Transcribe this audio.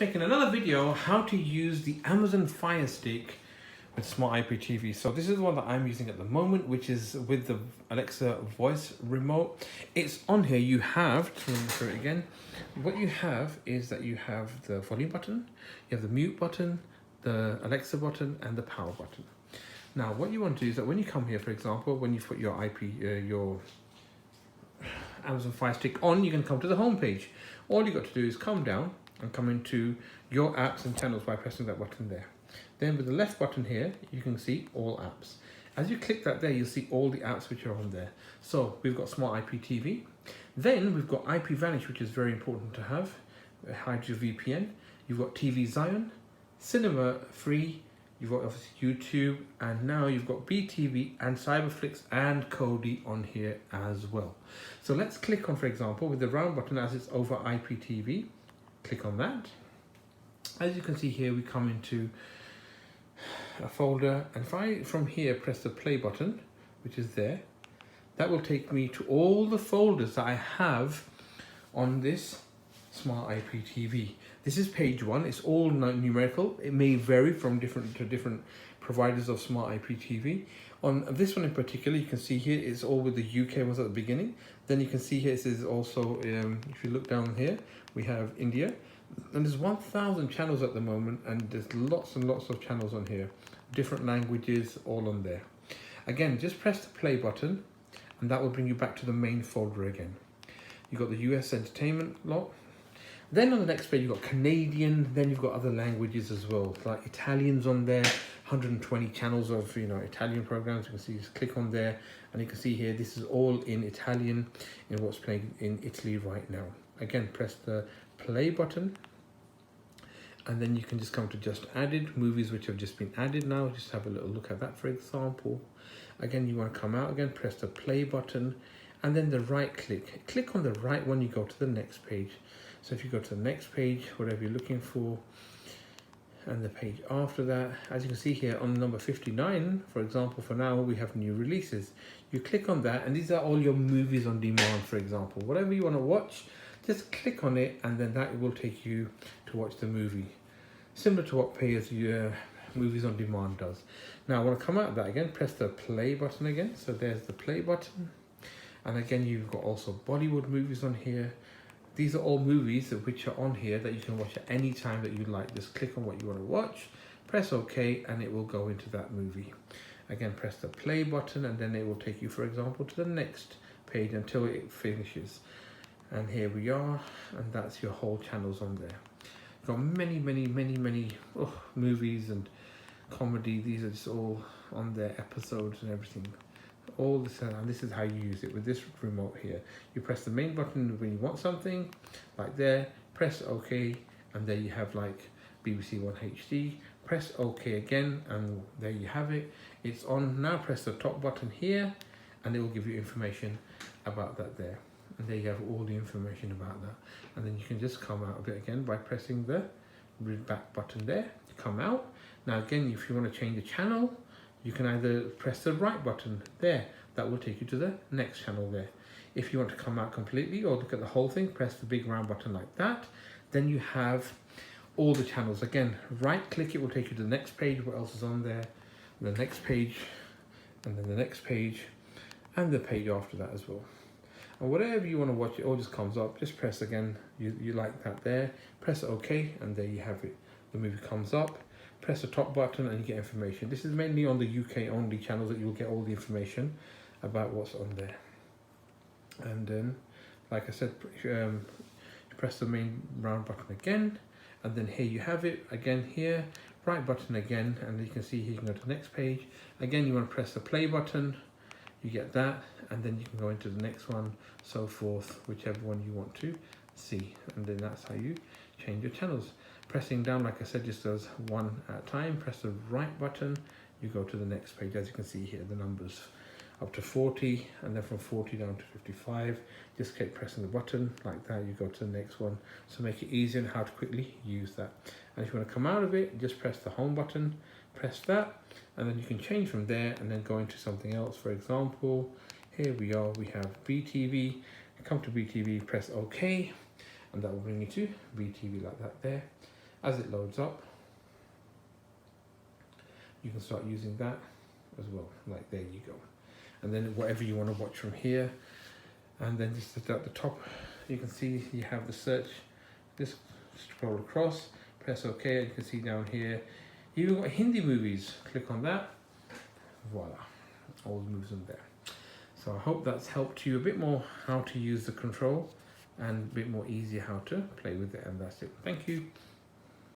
just making another video how to use the Amazon Firestick with Smart IPTV. So this is the one that I'm using at the moment, which is with the Alexa voice remote. It's on here. You have, to remember it again, what you have is that you have the volume button, you have the mute button, the Alexa button, and the power button. Now what you want to do is that when you come here, for example, when you put your your Amazon Fire Stick on, you can come to the home page. All you got to do is come down and come into your apps and channels by pressing that button there. Then with the left button here, you can see all apps. As you click that there, you'll see all the apps which are on there. So we've got Smart IPTV. Then we've got IP Vanish, which is very important to have. Hide your VPN. You've got TV Zion, Cinema Free. You've got obviously YouTube, and now you've got BTV and Cyberflix and Kodi on here as well. So let's click on, for example, with the round button as it's over IPTV. Click on that. As you can see here, we come into a folder, and if I from here press the play button, which is there, that will take me to all the folders that I have on this Smart IPTV. This is page 1. It's all numerical. It may vary from different providers of Smart IPTV. On this one in particular, you can see here it's all with the UK ones at the beginning. Then you can see here it says also, if you look down here, we have India. And there's 1,000 channels at the moment, and there's lots and lots of channels on here. Different languages all on there. Again, just press the play button, and that will bring you back to the main folder again. You've got the US entertainment lot. Then on the next page, you've got Canadian, then you've got other languages as well, like Italian's on there, 120 channels of Italian programs. You can see, just click on there, and you can see here, this is all in Italian, in what's playing in Italy right now. Again, press the play button, and then you can just come to just added, movies which have just been added now. Just have a little look at that, for example. Again, you want to come out again, press the play button, and then the right click on the right one, you go to the next page. So if you go to the next page, whatever you're looking for, and the page after that, as you can see here on number 59, for example, for now, we have new releases. You click on that, and these are all your movies on demand, for example. Whatever you want to watch, just click on it, and then that will take you to watch the movie. Similar to what Pay-As-You Movies on Demand does. Now, I want to come out of that again, press the play button again. So there's the play button. And again, you've got also Bollywood movies on here. These are all movies which are on here that you can watch at any time that you like. Just click on what you want to watch, press OK, and it will go into that movie. Again, press the play button, and then it will take you, for example, to the next page until it finishes. And here we are, and that's your whole channels on there. Got many movies and comedy. These are just all on their episodes and everything. All this, and this is how you use it with this remote here. You press the main button when you want something, like there, press OK, and there you have like BBC One HD. Press OK again, and there you have it. It's on. Now press the top button here, and it will give you information about that there. And there you have all the information about that. And then you can just come out of it again by pressing the back button there to come out. Now again, if you want to change the channel, you can either press the right button there. That will take you to the next channel there. If you want to come out completely or look at the whole thing, press the big round button like that. Then you have all the channels. Again, right click, it will take you to the next page. What else is on there? The next page, and then the next page, and the page after that as well. And whatever you want to watch, it all just comes up. Just press again, you like that there. Press OK, and there you have it. The movie comes up. Press the top button, and you get information. This is mainly on the UK only channels that you'll get all the information about what's on there. And then, like I said, you press the main round button again, and then here you have it again here. Right button again, and you can see here you can go to the next page. Again, you want to press the play button. You get that, and then you can go into the next one, so forth, whichever one you want to see. And then that's how you change your channels. Pressing down, like I said, just does one at a time. Press the right button, you go to the next page. As you can see here, the numbers up to 40, and then from 40 down to 55. Just keep pressing the button like that, you go to the next one. So make it easy on how to quickly use that. And if you want to come out of it, just press the home button, press that, and then you can change from there and then go into something else. For example, here we are, we have BTV. Come to BTV, press OK, and that will bring you to BTV like that there. As it loads up, you can start using that as well, like there you go. And then whatever you want to watch from here, and then just at the top, you can see you have the search. Just scroll across, press OK, and you can see down here, you've got Hindi movies. Click on that, voila, all the movies on there. So I hope that's helped you a bit more how to use the control and a bit more easier how to play with it, and that's it. Thank you.